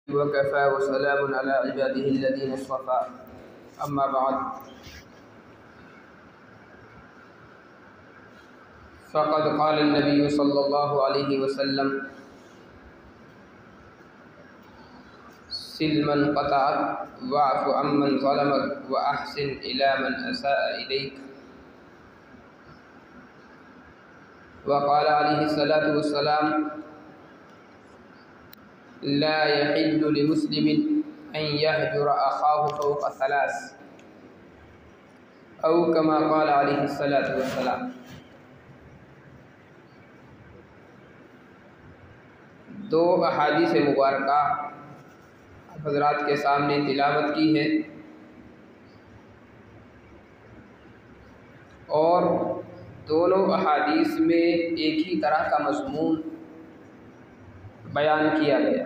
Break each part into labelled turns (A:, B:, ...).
A: वकफ़ा वसलामुन अला इबादिहिल्लज़ीना इस्तफ़ा अम्मा बअद फ़क़द क़ाल नबी सल्लल्लाहु अलैहि वसल्लम सिल मन क़तअक वअफ़ु अम्मन ज़लमक व अहसिन इला मन असाअ इलैक। व क़ाल अलैहि सलातु वस्सलाम ला यहिल्लु लिमुस्लिमिन अन यहजुर अख़ाहु फ़ौक़ सलास औ कमा क़ाल अलैहि सलातु वस्सलाम। दो अहादीस मुबारका हज़रात के सामने तिलावत की है और दोनों अहादीस में एक ही तरह का मज़मून बयान किया गया।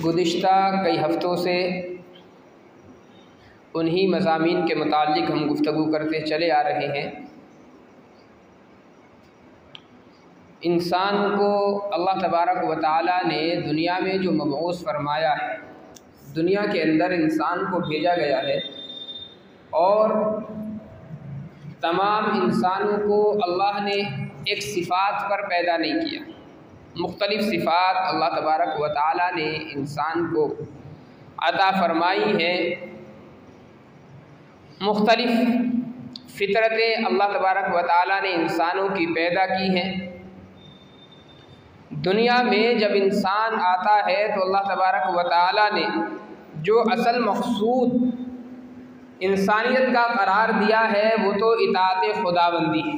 A: गुज़िश्ता कई हफ़्तों से उन्हीं मज़ामीन के मुताल्लिक़ हम गुफ्तगू करते चले आ रहे हैं। इंसान को अल्लाह तबारक व तआला ने दुनिया में जो मबऊस फरमाया है, दुनिया के अंदर इंसान को भेजा गया है और तमाम इंसानों को अल्लाह ने एक सिफ़ात पर पैदा नहीं किया। मुख्तलिफ़ सिफ़ात अल्लाह तबारक व तआला ने इंसान को अता फ़रमाई है। मुख्तलिफ़ फ़ितरतें अल्लाह तबारक व तआला ने इंसानों की पैदा की हैं। दुनिया में जब इंसान आता है तो अल्लाह तबारक व तआला ने जो असल मक़सूद इंसानियत का करार दिया है वो तो इताअत खुदाबंदी है,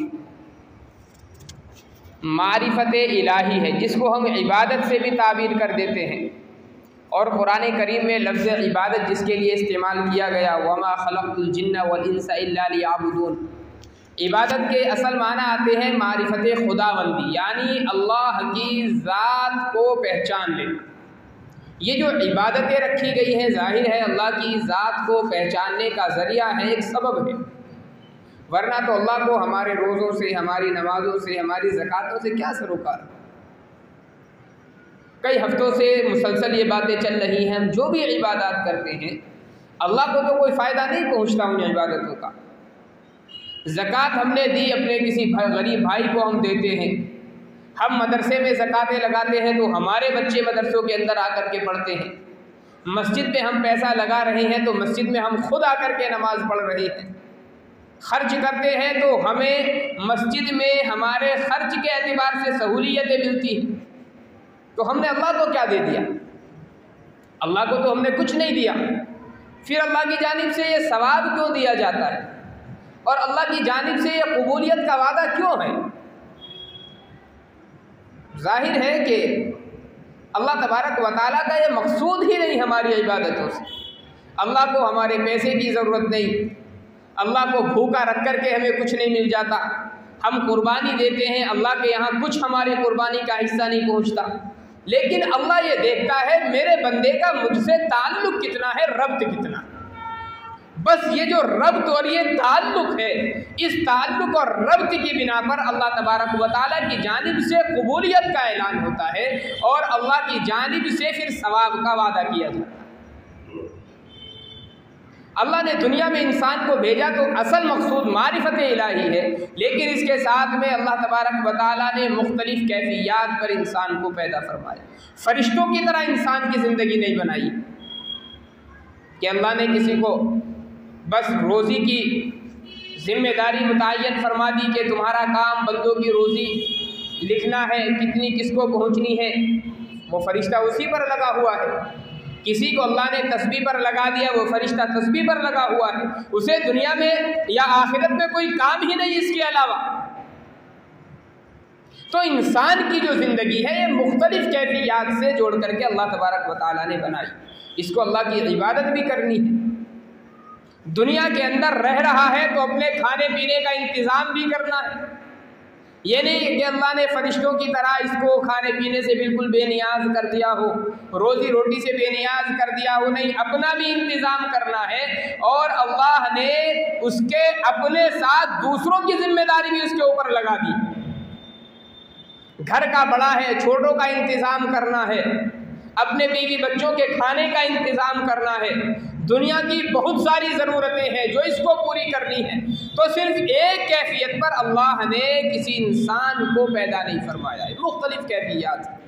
A: मारिफत इलाही है, जिसको हम इबादत से भी ताबीर कर देते हैं। और कुरान करीम में लफ्ज़ इबादत जिसके लिए इस्तेमाल किया गया, वमा खलक़तुल जिन्ना वल इंसा इल्ला लियअबुदून, इबादत के असल माना आते हैं मारिफत खुदाबंदी, यानी अल्लाह की ज़ात को पहचान लेना। ये जो इबादतें रखी गई हैं ज़ाहिर है अल्लाह की ज़ात को पहचानने का ज़रिया है, एक सबब है। वरना तो अल्लाह को हमारे रोज़ों से, हमारी नमाज़ों से, हमारी ज़कातों से क्या सरोकार। कई हफ्तों से मुसलसल ये बातें चल रही हैं, हम जो भी इबादत करते हैं अल्लाह को तो कोई फ़ायदा नहीं पहुँचता उन इबादतों का। ज़कात हमने दी, अपने किसी गरीब भाई को हम देते हैं। हम मदरसे में ज़कातें लगाते हैं तो हमारे बच्चे मदरसों के अंदर आकर के पढ़ते हैं। मस्जिद में हम पैसा लगा रहे हैं तो मस्जिद में हम खुद आकर के नमाज़ पढ़ रहे हैं। खर्च करते हैं तो हमें मस्जिद में हमारे खर्च के एतबार से सहूलियतें मिलती हैं। तो हमने अल्लाह को क्या दे दिया? अल्लाह को तो हमने कुछ नहीं दिया। फिर अल्लाह की जानिब से ये सवाब क्यों दिया जाता है और अल्लाह की जानिब से ये कबूलियत का वादा क्यों है? जाहिर है कि अल्लाह तबारक व तआला का ये मकसूद ही नहीं हमारी इबादतों से। अल्लाह को हमारे पैसे की ज़रूरत नहीं, अल्लाह को भूखा रख कर के हमें कुछ नहीं मिल जाता। हम कुर्बानी देते हैं, अल्लाह के यहाँ कुछ हमारे कुर्बानी का हिस्सा नहीं पहुँचता। लेकिन अल्लाह ये देखता है मेरे बंदे का मुझसे ताल्लुक़ कितना है, रब्त कितना। बस ये जो रब्त और ये ताल्लुक़ है, इस ताल्लुक़ और रब्त की बिना पर अल्लाह तबारक व तआला की जानिब से कबूलियत का ऐलान होता है और अल्लाह की जानिब से फिर सवाब का वादा किया जाता है। अल्लाह ने दुनिया में इंसान को भेजा तो असल मकसूद मारिफत इलाही है, लेकिन इसके साथ में अल्लाह तबारक व तआला ने मुख्तलिफ़ कैफियत पर इंसान को पैदा फरमाया। फ़रिश्तों की तरह इंसान की ज़िंदगी नहीं बनाई कि अल्लाह ने किसी को बस रोज़ी की ज़िम्मेदारी मुतय्यन फरमा दी कि तुम्हारा काम बंदों की रोज़ी लिखना है, कितनी किसको पहुँचनी है, वो फ़रिश्ता उसी पर लगा हुआ है। किसी को अल्लाह ने तस्बीह पर लगा दिया, वो फ़रिश्ता तस्बीह पर लगा हुआ है, उसे दुनिया में या आखिरत में कोई काम ही नहीं इसके अलावा। तो इंसान की जो ज़िंदगी है ये मुख्तलिफ़ कैफियत से जोड़ करके अल्लाह तबारक व तआला ने बनाई। इसको अल्लाह की इबादत भी करनी है। दुनिया के अंदर रह रहा है तो अपने खाने पीने का इंतज़ाम भी करना है। ये नहीं कि अल्लाह ने फ़रिश्तों की तरह इसको खाने पीने से बिल्कुल बेनियाज कर दिया हो, रोज़ी रोटी से बेनियाज कर दिया हो, नहीं, अपना भी इंतज़ाम करना है। और अल्लाह ने उसके अपने साथ दूसरों की जिम्मेदारी भी उसके ऊपर लगा दी। घर का बड़ा है, छोटों का इंतज़ाम करना है, अपने बीवी बच्चों के खाने का इंतज़ाम करना है, दुनिया की बहुत सारी ज़रूरतें हैं जो इसको पूरी करनी है। तो सिर्फ एक कैफियत पर अल्लाह ने किसी इंसान को पैदा नहीं फरमाया है, मुख्तलिफ कैफियत।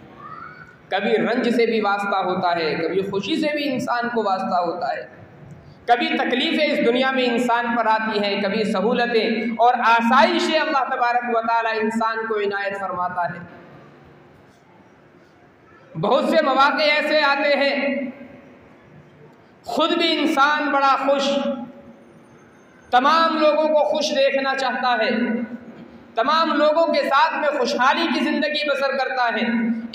A: कभी रंज से भी वास्ता होता है, कभी खुशी से भी इंसान को वास्ता होता है, कभी तकलीफ़ें इस दुनिया में इंसान पर आती हैं, कभी सहूलतें और आसाइशें अल्लाह तबारक व तआला इंसान को इनायत फरमाता है। बहुत से मौक़े ऐसे आते हैं खुद भी इंसान बड़ा खुश, तमाम लोगों को खुश देखना चाहता है, तमाम लोगों के साथ में खुशहाली की ज़िंदगी बसर करता है।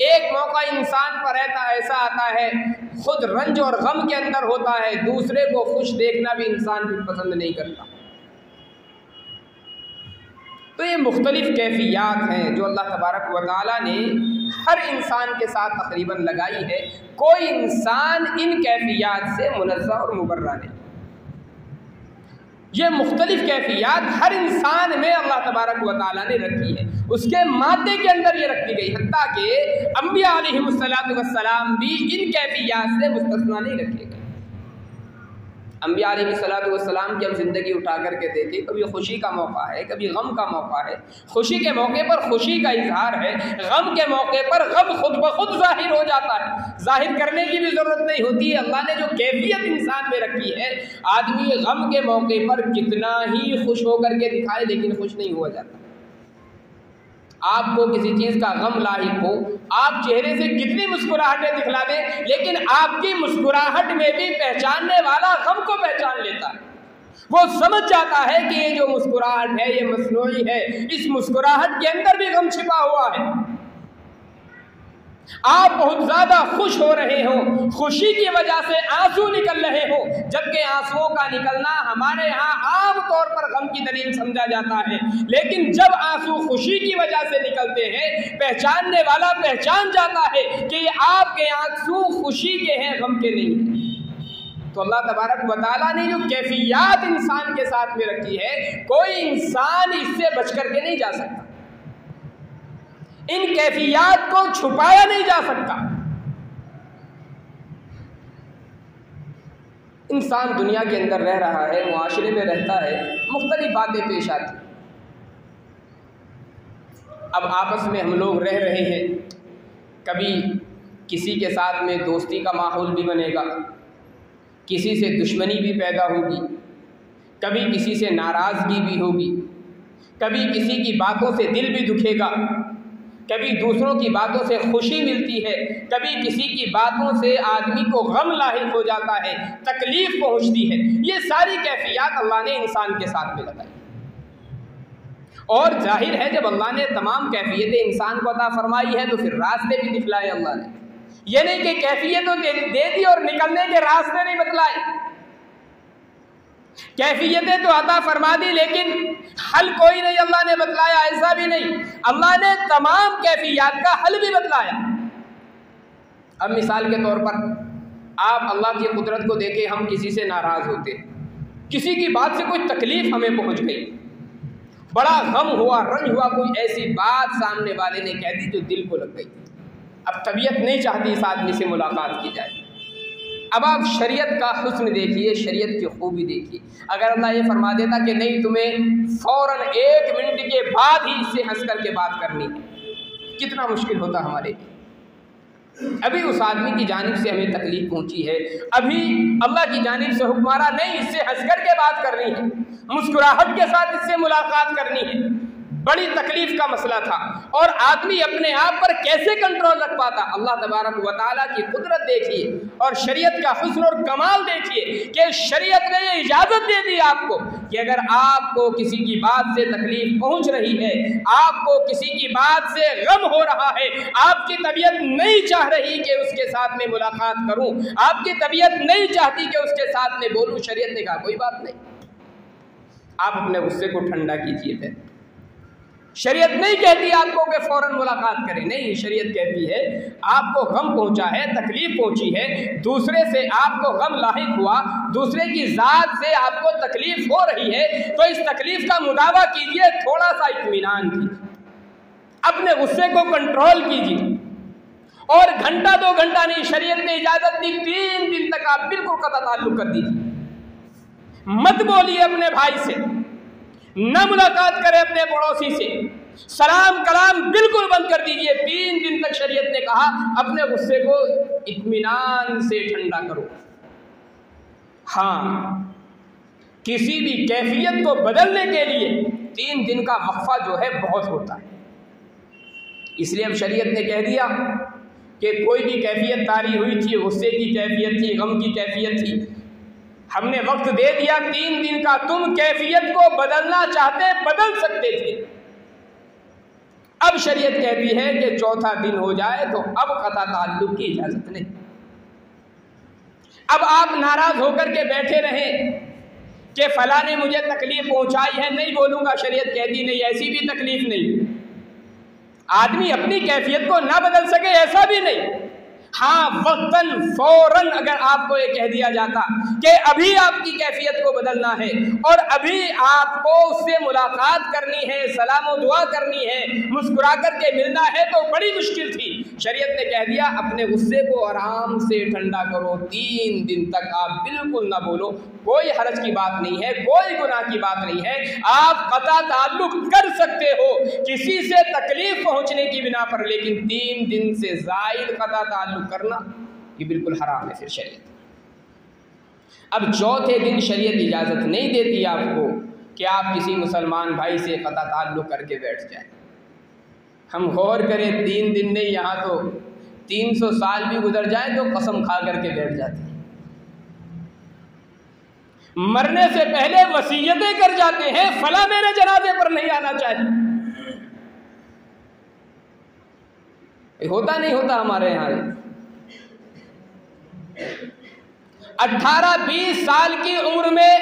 A: एक मौका इंसान पर ऐसा आता है खुद रंज और गम के अंदर होता है, दूसरे को खुश देखना भी इंसान भी पसंद नहीं करता। तो ये मुख्तलिफ कैफियत हैं जो अल्लाह तबारक व तआला ने हर इंसान के साथ तकरीबन लगाई है। कोई इंसान इन कैफियत से मुनज़्ज़ह और मुबर्रा नहीं। ये मुख्तलिफ कैफियत हर इंसान में अल्लाह तबारक व तआला ने रखी है, उसके मादे के अंदर ये रखी गई। हत्ता कि अंबिया अलैहिमुस्सलातु वस्सलाम भी इन कैफियत से मुस्तस्ना नहीं रखे गए। अंबिया अलैहिस्सलातु वस्सलाम की हम ज़िंदगी उठा करके देखें, कभी खुशी का मौका है, कभी गम का मौका है। खुशी के मौके पर खुशी का इजहार है, गम के मौके पर गम खुद ब खुद जाहिर हो जाता है, जाहिर करने की भी ज़रूरत नहीं होती है। अल्लाह ने जो कैफियत इंसान में रखी है, आदमी गम के मौके पर कितना ही खुश होकर के दिखाए लेकिन खुश नहीं हुआ जाता। आपको किसी चीज़ का गम लाहिक हो, आप चेहरे से कितनी मुस्कुराहटें दिखला दें, लेकिन आपकी मुस्कुराहट में भी पहचानने वाला गम को पहचान लेता है। वो समझ जाता है कि ये जो मुस्कुराहट है ये मसनूई है, इस मुस्कुराहट के अंदर भी गम छिपा हुआ है। आप बहुत ज़्यादा खुश हो रहे हो, खुशी की वजह से आंसू निकल रहे हो, जबकि आंसुओं का निकलना हमारे यहाँ आम तौर पर गम की दलील समझा जाता है। लेकिन जब आंसू खुशी की वजह से निकलते हैं, पहचानने वाला पहचान जाता है कि ये आपके आंसू खुशी के हैं, गम के नहीं हैं। तो अल्लाह तबारक व तआला ने जो कैफियत इंसान के साथ में रखी है, कोई इंसान इससे बच करके नहीं जा सकता। इन कैफियत को छुपाया नहीं जा सकता। इंसान दुनिया के अंदर रह रहा है, मुआशरे में रहता है, मुख्तलिफ बातें पेश आती। अब आपस में हम लोग रह रहे हैं, कभी किसी के साथ में दोस्ती का माहौल भी बनेगा, किसी से दुश्मनी भी पैदा होगी, कभी किसी से नाराज़गी भी होगी, कभी किसी की बातों से दिल भी दुखेगा, कभी दूसरों की बातों से खुशी मिलती है, कभी किसी की बातों से आदमी को गम लाहिक हो जाता है, तकलीफ़ पहुंचती है। ये सारी कैफियत अल्लाह ने इंसान के साथ में लगाई। और जाहिर है जब अल्लाह ने तमाम कैफियतें इंसान को अता फरमाई है तो फिर रास्ते भी दिखलाए अल्लाह ने। ये नहीं कि कैफियतों दे दी और निकलने के रास्ते नहीं बतलाए। कैफियतें तो अता फरमा दी लेकिन हल कोई नहीं अल्लाह ने बतलाया, ऐसा भी नहीं। अल्लाह ने तमाम कैफियत का हल भी बतलाया। अब मिसाल के तौर पर आप अल्लाह की कुदरत को देखें, हम किसी से नाराज़ होते, किसी की बात से कोई तकलीफ़ हमें पहुंच गई, बड़ा गम हुआ, रंज हुआ, कोई ऐसी बात सामने वाले ने कह दी जो दिल को लग गई। अब तबीयत नहीं चाहती इस आदमी से मुलाकात की जाए। अब आप शरीयत का हुस्न देखिए, शरीयत की खूबी देखिए। अगर अल्लाह ये फरमा देता कि नहीं, तुम्हें फ़ौरन 1 मिनट के बाद ही इससे हंस करके बात करनी है, कितना मुश्किल होता हमारे लिए। अभी उस आदमी की जानिब से हमें तकलीफ पहुंची है, अभी अल्लाह की जानिब से हुक्म आ रहा, नहीं इससे हंस करके बात करनी है, मुस्कुराहट के साथ इससे मुलाकात करनी है। बड़ी तकलीफ का मसला था और आदमी अपने आप पर कैसे कंट्रोल रख पाता। अल्लाह तबारक व तआला की कुदरत देखिए और शरीयत का हुस्न और कमाल देखिए कि शरीयत ने ये इजाज़त दे दी आपको कि अगर आपको किसी की बात से तकलीफ पहुंच रही है, आपको किसी की बात से गम हो रहा है, आपकी तबीयत नहीं चाह रही कि उसके साथ में मुलाकात करूं, आपकी तबीयत नहीं चाहती कि उसके साथ में बोलूं, शरीयत ने कहा कोई बात नहीं, आप अपने गुस्से को ठंडा कीजिए। फिर शरीयत नहीं कहती आपको कि फ़ौरन मुलाकात करें, नहीं, शरीयत कहती है आपको गम पहुंचा है, तकलीफ पहुंची है, दूसरे से आपको गम लाहिक हुआ, दूसरे की ज़ात से आपको तकलीफ हो रही है, तो इस तकलीफ का मुदावा कीजिए, थोड़ा सा इत्मीनान कीजिए, अपने गुस्से को कंट्रोल कीजिए। और घंटा 2 घंटा नहीं, शरीयत ने इजाजत दी 3 दिन तक आप बिल्कुल कता ताल्लुक कर दीजिए। मत बोलिए अपने भाई से, न मुलाकात करें अपने पड़ोसी से, सलाम कलाम बिल्कुल बंद कर दीजिए। 3 दिन तक शरीयत ने कहा अपने गुस्से को इत्मीनान से ठंडा करो। हाँ, किसी भी कैफियत को बदलने के लिए 3 दिन का वक्फा जो है बहुत होता है। इसलिए अब शरीयत ने कह दिया कि कोई भी कैफियत तारी हुई थी, गुस्से की कैफियत थी, गम की कैफियत थी, हमने वक्त दे दिया 3 दिन का। तुम कैफियत को बदलना चाहते बदल सकते थे। अब शरीयत कहती है कि चौथा दिन हो जाए तो अब कता ताल्लुक की इजाजत नहीं। अब आप नाराज होकर के बैठे रहें कि फला ने मुझे तकलीफ पहुंचाई है, नहीं बोलूंगा, शरीयत कहती नहीं, ऐसी भी तकलीफ नहीं। आदमी अपनी कैफियत को ना बदल सके ऐसा भी नहीं। हाँ, वक्तन फौरन अगर आपको ये कह दिया जाता कि अभी आपकी कैफियत को बदलना है और अभी आपको उससे मुलाकात करनी है, सलाम और दुआ करनी है, मुस्कुरा करके मिलना है, तो बड़ी मुश्किल थी। शरीयत ने कह दिया अपने गुस्से को आराम से ठंडा करो, 3 दिन तक आप बिल्कुल ना बोलो, कोई हरज की बात नहीं है, कोई गुनाह की बात नहीं है। आप कता ताल्लुक कर सकते हो किसी से तकलीफ पहुंचने की बिना पर, लेकिन 3 दिन से ज़ायद कता ताल्लुक करना ये बिल्कुल हराम है। फिर शरीयत अब चौथे दिन शरीयत इजाज़त नहीं देती आपको कि आप किसी मुसलमान भाई से कता ताल्लुक करके बैठ जाए। हम गौर करें, 3 दिन नहीं, यहाँ तो 300 साल भी गुजर जाए तो कसम खा करके बैठ जाते हैं। मरने से पहले वसीयतें कर जाते हैं, फला मेरे जनाजे पर नहीं आना चाहिए। होता नहीं होता हमारे यहाँ। 18-20 साल की उम्र में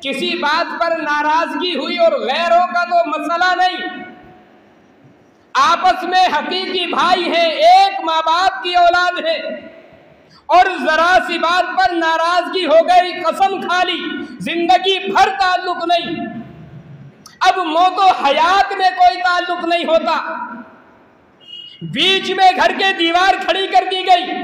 A: किसी बात पर नाराजगी हुई और गैरों का तो मसला नहीं, आपस में हकीकी भाई हैं, एक माँ बाप की औलाद है, और जरा सी बात पर नाराजगी हो गई, कसम खा ली, जिंदगी भर ताल्लुक नहीं। अब मौतो हयात में कोई ताल्लुक नहीं होता, बीच में घर के दीवार खड़ी कर दी गई,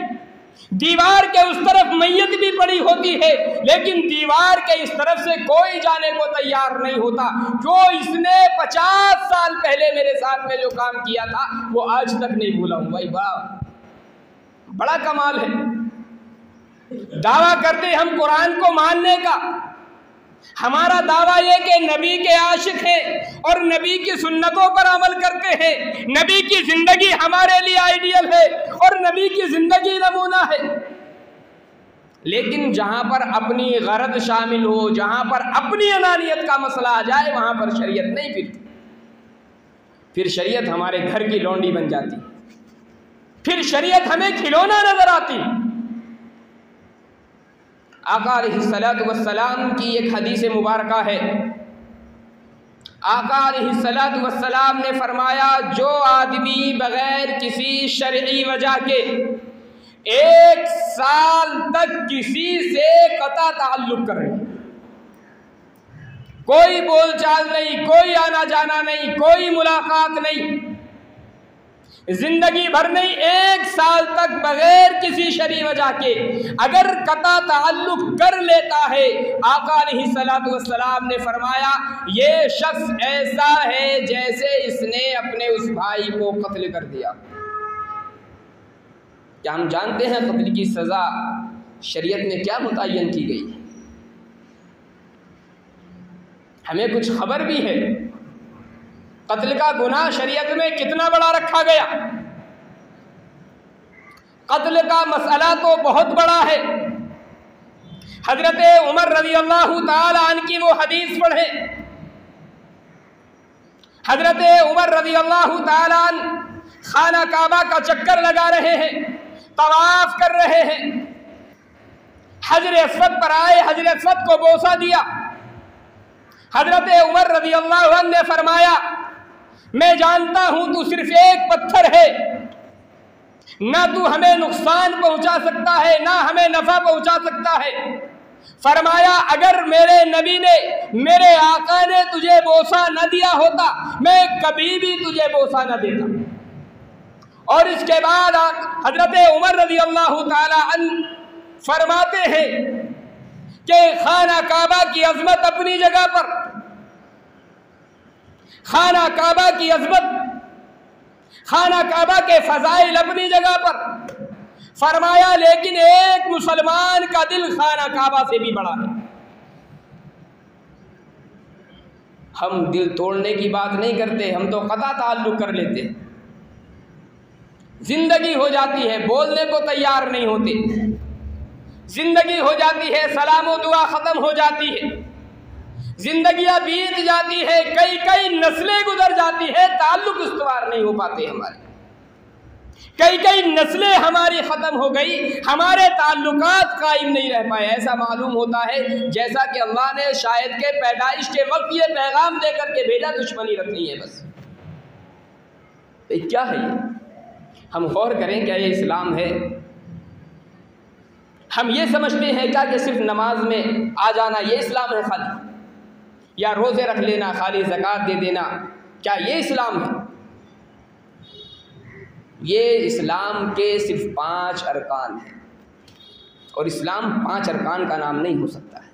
A: दीवार के उस तरफ मैयत भी पड़ी होती है, लेकिन दीवार के इस तरफ से कोई जाने को तैयार नहीं होता। जो इसने 50 साल पहले मेरे साथ में जो काम किया था वो आज तक नहीं भूला हूं। भाई वाह, बड़ा कमाल है। दावा करते हम कुरान को मानने का, हमारा दावा यह कि नबी के आशिक हैं और नबी की सुन्नतों पर अमल करते हैं, नबी की जिंदगी हमारे लिए आइडियल है और नबी की जिंदगी नमूना है। लेकिन जहां पर अपनी गरज शामिल हो, जहां पर अपनी अनानियत का मसला आ जाए, वहां पर शरीयत नहीं फिरती। फिर शरीयत हमारे घर की लौंडी बन जाती, फिर शरीयत हमें खिलौना नजर आती। आका अलैहिस्सलातु वस्सलाम की एक हदीस मुबारका है। आका अलैहिस्सलातु वस्सलाम ने फरमाया, जो आदमी बगैर किसी शरई वजह के 1 साल तक किसी से कता ताल्लुक करे, कोई बोलचाल नहीं, कोई आना जाना नहीं, कोई मुलाकात नहीं, जिंदगी भर नहीं, 1 साल तक बगैर किसी शरई वजह के अगर कता ताल्लुक कर लेता है, आका अलैहिस्सलातु वस्सलाम ने फरमाया ये शख्स ऐसा है जैसे इसने अपने उस भाई को कत्ल कर दिया। क्या हम जानते हैं कत्ल की सज़ा शरीयत में क्या मुतय्यन की गई? हमें कुछ खबर भी है कत्ल का गुनाह शरीयत में कितना बड़ा रखा गया। कत्ल का मसला तो बहुत बड़ा है। हजरत उमर रज़ी अल्लाह ताला अन्हु की वो हदीस पढ़े। हजरत उमर रज़ी अल्लाह ताला अन्हु खाना काबा का चक्कर लगा रहे हैं, तवाफ कर रहे हैं, हजर अस्वद पर आए, हजर अस्वद को बोसा दिया। हजरत उमर रज़ी अल्लाह अन्हु ने फरमाया, मैं जानता हूं तू सिर्फ एक पत्थर है, ना तू हमें नुकसान पहुंचा सकता है ना हमें नफा पहुंचा सकता है, फरमाया अगर मेरे नबी ने, मेरे आका ने तुझे बोसा न दिया होता, मैं कभी भी तुझे बोसा न देता। और इसके बाद हजरत उमर रज़ी अल्लाह ताला अन्हु फरमाते हैं कि खाना काबा की अजमत अपनी जगह पर, खाना काबा की अजमत, खाना काबा के फजाइल अपनी जगह पर, फरमाया लेकिन एक मुसलमान का दिल खाना काबा से भी बड़ा है। हम दिल तोड़ने की बात नहीं करते, हम तो कता ताल्लुक कर लेते। जिंदगी हो जाती है, बोलने को तैयार नहीं होते, जिंदगी हो जाती है, सलाम दुआ खत्म हो जाती है, जिंदगियां बीत जाती है, कई कई नस्लें गुजर जाती है, ताल्लुक इस्तवार नहीं हो पाते हमारे, कई कई नस्लें हमारी खत्म हो गई, हमारे ताल्लुकात कायम नहीं रह पाए। ऐसा मालूम होता है जैसा कि अल्लाह ने शायद के पैदाइश के वक्त ये पैगाम देकर के भेजा, दुश्मनी रखनी है बस। क्या है ये? हम गौर करें, क्या ये इस्लाम है? हम ये समझते हैं क्या कि सिर्फ नमाज में आ जाना ये इस्लाम है खाली, या रोज़े रख लेना, खाली ज़कात दे देना, क्या ये इस्लाम है? ये इस्लाम के सिर्फ 5 अरकान हैं, और इस्लाम 5 अरकान का नाम नहीं हो सकता है।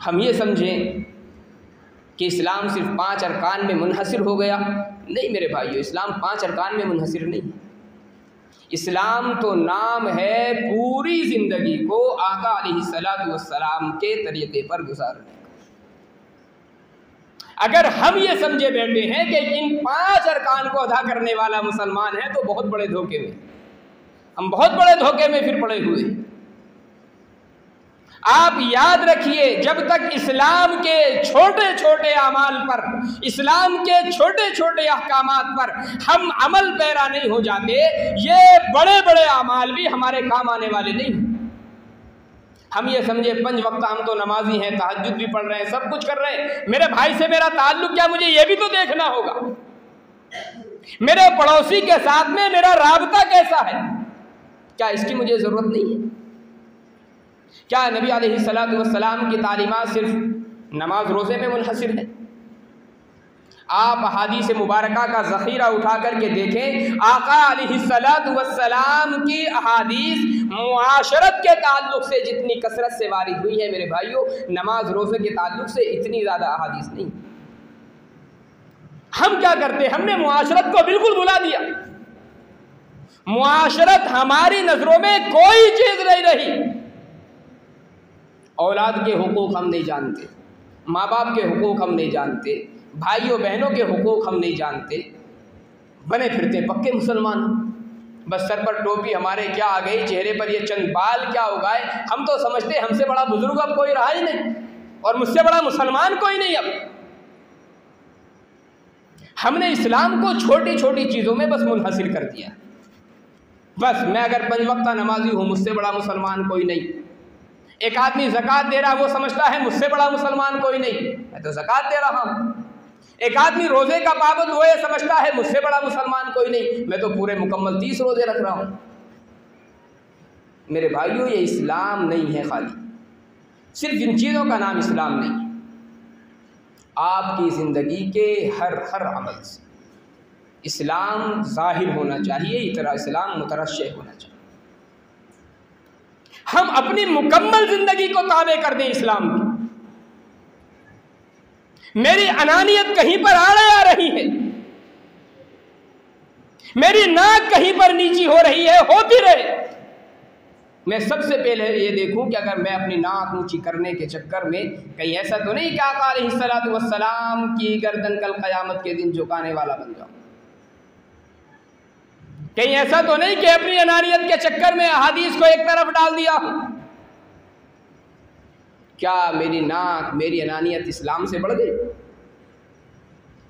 A: हम ये समझें कि इस्लाम सिर्फ 5 अरकान में मुनहसिर हो गया, नहीं मेरे भाइयों, इस्लाम 5 अरकान में मुनहसिर नहीं है। इस्लाम तो नाम है पूरी ज़िंदगी को आका अलैहिस्सलातु वस्सलाम के तरीक़े पर गुजारने का। अगर हम ये समझे बैठे हैं कि इन 5 अरकान को अदा करने वाला मुसलमान है, तो बहुत बड़े धोखे में, हम बहुत बड़े धोखे में फिर पड़े हुए। आप याद रखिए, जब तक इस्लाम के छोटे छोटे अमाल पर, इस्लाम के छोटे छोटे अहकामात पर हम अमल पैरा नहीं हो जाते, ये बड़े बड़े अमाल भी हमारे काम आने वाले नहीं। हम ये समझे 5 वक्त हम तो नमाजी हैं, तहज्जुद भी पढ़ रहे हैं, सब कुछ कर रहे हैं, मेरे भाई से मेरा ताल्लुक क्या, मुझे ये भी तो देखना होगा, मेरे पड़ोसी के साथ में मेरा राबता कैसा है, क्या इसकी मुझे ज़रूरत नहीं है? क्या नबी अलैहिस्सलातु वस्सलाम की तालीमात सिर्फ नमाज रोज़े में मुनहसिर है? आप अहादीस मुबारका का ज़ख़ीरा उठा करके देखें, आका अलैहिस्सलातु वस्सलाम की अहादीस मुआशरत के ताल्लुक़ से जितनी कसरत से वारिद हुई है मेरे भाइयों, नमाज रोज़े के ताल्लुक़ से इतनी ज़्यादा अहादीस नहीं। हम क्या करते, हमने मुआशरत को बिल्कुल भुला दिया। मुआशरत हमारी नज़रों में कोई चीज़ नहीं रही। औलाद के हुकूक हम नहीं जानते, माँ बाप के हुकूक हम नहीं जानते, भाइयों बहनों के हुकूक हम नहीं जानते, बने फिरते पक्के मुसलमान। बस सर पर टोपी हमारे क्या आ गई, चेहरे पर ये चंद बाल क्या उगाए, हम तो समझते हमसे बड़ा बुजुर्ग अब कोई रहा ही नहीं, और मुझसे बड़ा मुसलमान कोई नहीं। अब हमने इस्लाम को छोटी छोटी चीज़ों में बस मुनहसिर कर दिया। बस मैं अगर 5 वक्त नमाजी हूँ, मुझसे बड़ा मुसलमान कोई नहीं। एक आदमी ज़कात दे रहा, वो समझता है मुझसे बड़ा मुसलमान कोई नहीं, मैं तो ज़कात दे रहा हूँ। एक आदमी रोज़े का पाबंद, वो ये समझता है मुझसे बड़ा मुसलमान कोई नहीं, मैं तो पूरे मुकम्मल 30 रोज़े रख रहा हूँ। मेरे भाइयों, ये इस्लाम नहीं है। खाली सिर्फ इन चीज़ों का नाम इस्लाम नहीं। आपकी ज़िंदगी के हर अमल से इस्लाम ज़ाहिर होना चाहिए, इतना इस्लाम मुतरश्शिह होना चाहिए। हम अपनी मुकम्मल ज़िंदगी को ताबे कर दें इस्लाम की। मेरी अनानियत कहीं पर आड़े आ रही है, मेरी नाक कहीं पर नीची हो रही है, होती रहे। मैं सबसे पहले ये देखूं कि अगर मैं अपनी नाक ऊंची करने के चक्कर में कहीं ऐसा तो नहीं कि आका अलैहिस्सलातु वस्सलाम की गर्दन कल क़यामत के दिन झुकाने वाला बन जाऊं। कहीं ऐसा तो नहीं कि अपनी अनानियत के चक्कर में अहादीस को एक तरफ डाल दिया। क्या मेरी नाक, मेरी अनानियत इस्लाम से बढ़ गई?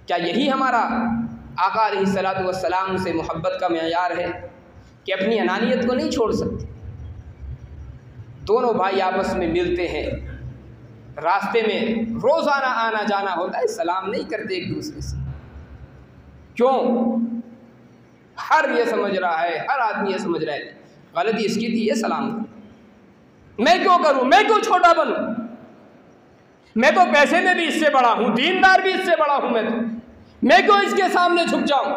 A: क्या यही हमारा आका अलैहिस्सलातु वस्सलाम से मोहब्बत का मेयार है कि अपनी अनानियत को नहीं छोड़ सकते? दोनों भाई आपस में मिलते हैं, रास्ते में रोज़ाना आना जाना होता है, सलाम नहीं करते एक दूसरे से। क्यों? हर ये समझ रहा है, हर आदमी ये समझ रहा है गलती इसकी थी, ये सलाम कर। मैं क्यों करूं, मैं क्यों छोटा बनूं, मैं तो पैसे में भी इससे बड़ा हूं, दीनदार भी इससे बड़ा हूं, मैं क्यों इसके सामने झुक जाऊं।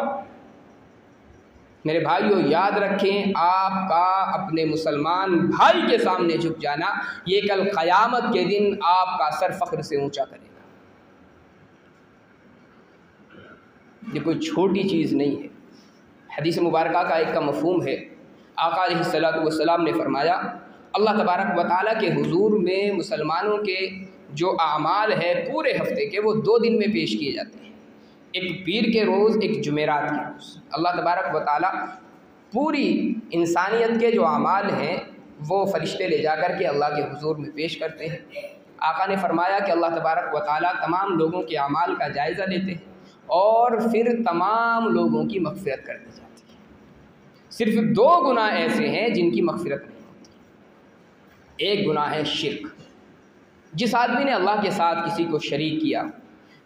A: मेरे भाइयों याद रखें, आपका अपने मुसलमान भाई के सामने झुक जाना ये कल क़यामत के दिन आपका सर फ़ख्र से ऊंचा करेगा। ये कोई छोटी चीज़ नहीं है। हदीस मुबारक का एक का मफ़हूम है, आका अलैहिस्सलातु वस्सलाम ने फरमाया, अल्लाह तबारक व तआला के हुजूर में मुसलमानों के जो आमाल है पूरे हफ्ते के वो 2 दिन में पेश किए जाते हैं, एक पीर के रोज़, एक जुमेरात के रोज़। अल्लाह तबारक व तआला पूरी इंसानियत के जो आमाल हैं वो फरिश्ते ले जा कर के अल्लाह के हुजूर में पेश करते हैं। आका ने फरमाया कि अल्लाह तबारक व तआला तमाम लोगों के आमाल का जायज़ा लेते हैं और फिर तमाम लोगों की मग़फ़िरत कर दी जाती है। सिर्फ़ 2 गुनाह ऐसे हैं जिनकी मग़फ़िरत नहीं होती। एक गुनाह है शिर्क, जिस आदमी ने अल्लाह के साथ किसी को शरीक किया,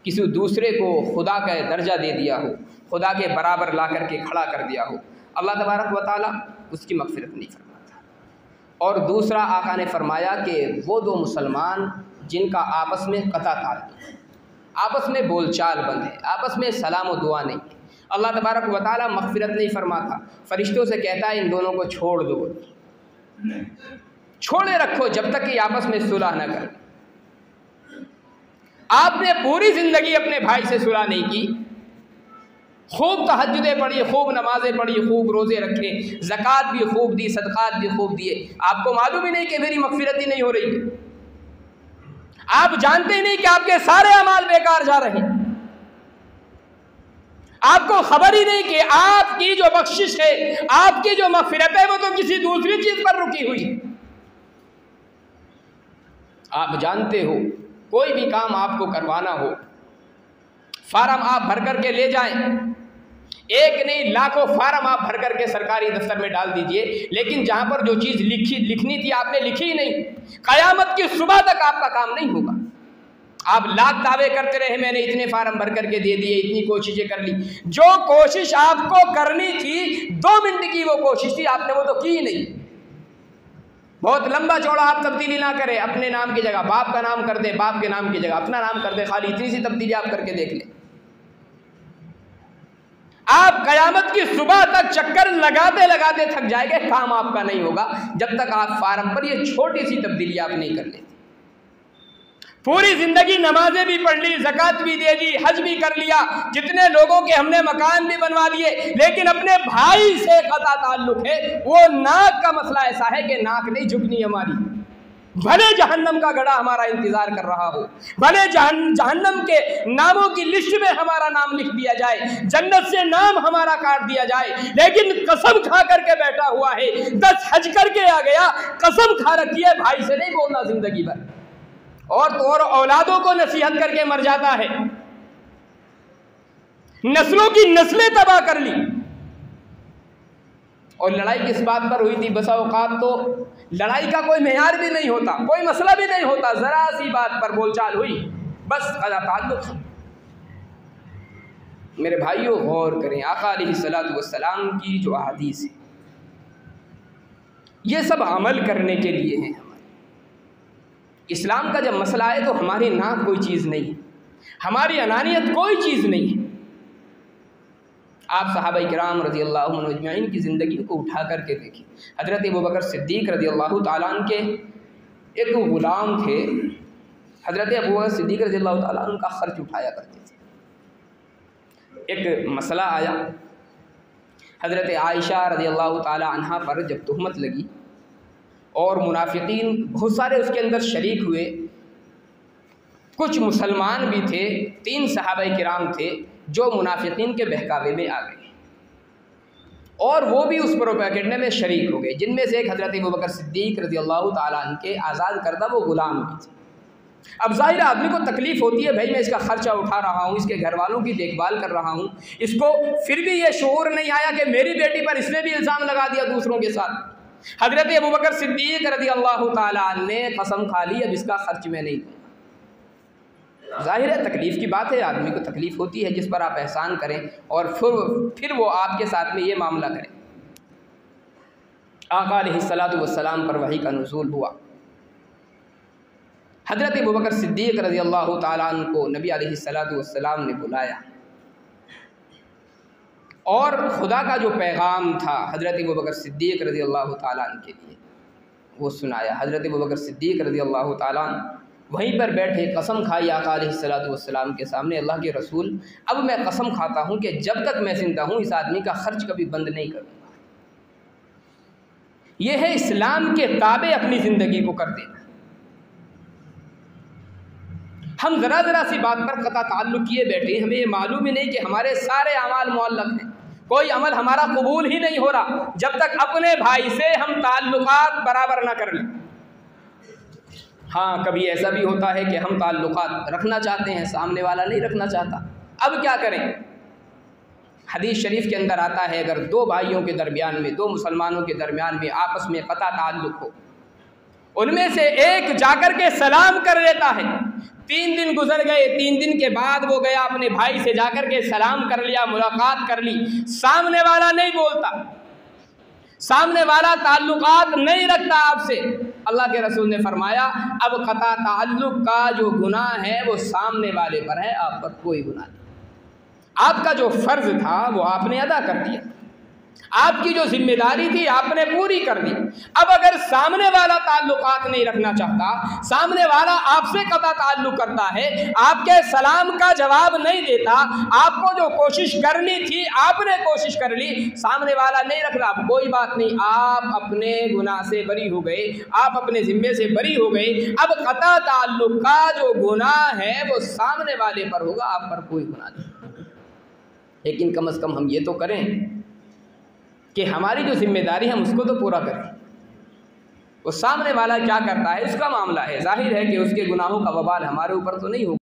A: किसी दूसरे को खुदा का दर्जा दे दिया हो, खुदा के बराबर ला कर के खड़ा कर दिया हो, अल्लाह तबारक व तआला उसकी मग़फ़िरत नहीं फरमाता। और दूसरा आका ने फरमाया कि वो 2 मुसलमान जिनका आपस में क़ता ताल्लुक़ है, आपस में बोलचाल बंद है, आपस में सलाम व दुआ नहीं है, अल्लाह तबारक व तआला मग़फ़िरत नहीं फरमाता, फ़रिश्तों से कहता है इन दोनों को छोड़ दो, छोड़े रखो जब तक कि आपस में सुलह न करें। आपने पूरी ज़िंदगी अपने भाई से सुलह नहीं की, खूब तहज्जुदें पढ़ी, खूब नमाज़ें पढ़ी, खूब रोज़े रखे, ज़कात भी खूब दी, सदक़ात भी खूब दिए, आपको मालूम ही नहीं कि मेरी मग़फ़िरत ही नहीं हो रही है। आप जानते ही नहीं कि आपके सारे अमाल बेकार जा रहे हैं। आपको खबर ही नहीं कि आपकी जो बख्शिश है, आपकी जो मग़फ़िरत है वो तो किसी दूसरी चीज़ पर रुकी हुई है। आप जानते हो कोई भी काम आपको करवाना हो, फार्म आप भर करके ले जाएं, एक नहीं लाखों फार्म आप भर करके सरकारी दफ्तर में डाल दीजिए, लेकिन जहां पर जो चीज़ लिखनी थी आपने लिखी ही नहीं, क़यामत की सुबह तक आपका काम नहीं होगा। आप लाख दावे करते रहे मैंने इतने फार्म भर करके दे दिए, इतनी कोशिशें कर ली, जो कोशिश आपको करनी थी 2 मिनट की वो कोशिश थी, आपने वो तो की ही नहीं। बहुत लंबा चौड़ा आप तब्दीली ना करें, अपने नाम की जगह बाप का नाम कर दे, बाप के नाम की जगह अपना नाम कर दे, खाली इतनी सी तब्दीली आप करके देख लें। आप क़यामत की सुबह तक चक्कर लगाते लगाते थक जाएंगे, काम आपका नहीं होगा जब तक आप फार्म पर ये छोटी सी तब्दीली आप नहीं कर लेते। पूरी ज़िंदगी नमाजें भी पढ़ ली, ज़कात भी दे दी, हज भी कर लिया, कितने लोगों के हमने मकान भी बनवा लिए, लेकिन अपने भाई से क़ता ताल्लुक़ है। वो नाक का मसला ऐसा है कि नाक नहीं झुकनी हमारी, भले जहन्नम का गड़ा हमारा इंतज़ार कर रहा हो, भले जहन्नम के नामों की लिस्ट में हमारा नाम लिख दिया जाए, जन्नत से नाम हमारा काट दिया जाए, लेकिन कसम खा करके बैठा हुआ है, 10 हज करके आ गया, कसम खा रखी है भाई से नहीं बोलना ज़िंदगी भर, और तो और औलादों को नसीहत करके मर जाता है, नस्लों की नस्लें तबाह कर ली। और लड़ाई किस बात पर हुई थी? बसा औकात तो लड़ाई का कोई मेयार भी नहीं होता, कोई मसला भी नहीं होता, जरा सी बात पर बोलचाल हुई, बस क़ज़ा ताल्लुक़। मेरे भाइयों गौर करें, आका अलैहिस्सलातु वस्सलाम की जो अहादीस है ये सब अमल करने के लिए हैं। इस्लाम का जब मसला है तो हमारी नाक कोई चीज़ नहीं है, हमारी अनानियत कोई चीज़ नहीं है। आप सहाबाए किराम रज़ियल्लाहु अन्हुम अजमईन की ज़िंदगी को उठा करके देखिए। हज़रत अबू बकर सिद्दीक़ रज़ियल्लाहु ताला अन्हु के एक ग़ुलाम थे, हज़रत अबू बकर सिद्दीक़ रज़ियल्लाहु ताला अन्हु उनका ख़र्च उठाया करते थे। एक मसला आया, हज़रत आयशा रज़ियल्लाहु ताला अन्हा पर जब तुहमत लगी और मुनाफिकीन बहुत सारे उसके अंदर शरीक हुए, कुछ मुसलमान भी थे, 3 सहाबाए किराम थे जो मुनाफिकीन के बहकावे में आ गए और वो भी उस प्रोपेगेंडे में शरीक हो गए, जिनमें से एक हज़रत अबू बकर सिद्दीक़ रज़ियल्लाहु ताला अन्हु के आज़ाद करदा वो ग़ुलाम भी थे। अब ज़ाहिर आदमी को तकलीफ़ होती है, भाई मैं इसका ख़र्चा उठा रहा हूँ, इसके घर वालों की देखभाल कर रहा हूँ, इसको फिर भी ये शऊर नहीं आया कि मेरी बेटी पर इसने भी इल्ज़ाम लगा दिया दूसरों के साथ। हज़रत अबू बकर सिद्दीक़ रज़ियल्लाहु ताला अन्हु ने कसम खा ली अब इसका ख़र्च मैं नहीं दूँगा। ज़ाहिर है तकलीफ़ की बात है, आदमी को तकलीफ़ होती है, जिस पर आप एहसान करें और फिर वो आपके साथ में ये मामला करें। आका अलैहिस्सलातु वस्सलाम पर वही का नुज़ूल हुआ, हज़रत अबू बकर सिद्दीक़ रज़ी अल्लाह ताला अन्हु को नबी अलैहिस्सलातु वस्सलाम ने बुलाया और खुदा का जो पैगाम था हज़रत अबू बकर सिद्दीक़ रज़ी अल्लाह ताला अन्हु के लिए वो सुनाया। हज़रत अबू बकर सिद्दीक़ रज़ी अल्लाह ताला अन्हु वहीं पर बैठे कसम खाई आका अलैहिस्सलातु वस्सलाम के सामने, अल्लाह के रसूल, अब मैं कसम खाता हूँ कि जब तक मैं ज़िंदा हूँ इस आदमी का ख़र्च कभी बंद नहीं करूँगा। ये है इस्लाम के ताबे अपनी ज़िंदगी को कर देना। हम ज़रा सी बात पर कता ताल्लुक़ किए बैठे, हमें ये मालूम ही नहीं कि हमारे सारे अमाल मुअल्लक़ हैं। कोई अमल हमारा कबूल ही नहीं हो रहा जब तक अपने भाई से हम ताल्लुक़ात बराबर ना कर लें। हाँ, कभी ऐसा भी होता है कि हम ताल्लुक़ात रखना चाहते हैं, सामने वाला नहीं रखना चाहता, अब क्या करें? हदीस शरीफ के अंदर आता है, अगर दो भाइयों के दरमियान में, दो मुसलमानों के दरमियान में आपस में कता ताल्लुक़ हो, उनमें से एक जाकर के सलाम कर लेता है, 3 दिन गुजर गए, 3 दिन के बाद वो गया अपने भाई से जाकर के सलाम कर लिया, मुलाकात कर ली, सामने वाला नहीं बोलता, सामने वाला ताल्लुकात नहीं रखता आपसे, अल्लाह के रसूल ने फरमाया अब कता ताल्लुक का जो गुनाह है वो सामने वाले पर है, आप पर कोई गुनाह नहीं। आपका जो फ़र्ज़ था वो आपने अदा कर दिया, आपकी जो जिम्मेदारी थी आपने पूरी कर दी। अब अगर सामने वाला ताल्लुकात नहीं रखना चाहता, सामने वाला आपसे कता ताल्लुक करता है, आपके सलाम का जवाब नहीं देता, आपको जो कोशिश करनी थी आपने कोशिश कर ली, सामने वाला नहीं रख रहा, कोई बात नहीं, आप अपने गुनाह से बरी हो गए, आप अपने ज़िम्मे से बरी हो गए। अब कता ताल्लुक का जो गुनाह है वो सामने वाले पर होगा, आप पर कोई गुनाह नहीं। लेकिन कम से कम हम ये तो करें कि हमारी जो जिम्मेदारी हम उसको तो पूरा करें। वो सामने वाला क्या करता है उसका मामला है, जाहिर है कि उसके गुनाहों का वबाल हमारे ऊपर तो नहीं होगा।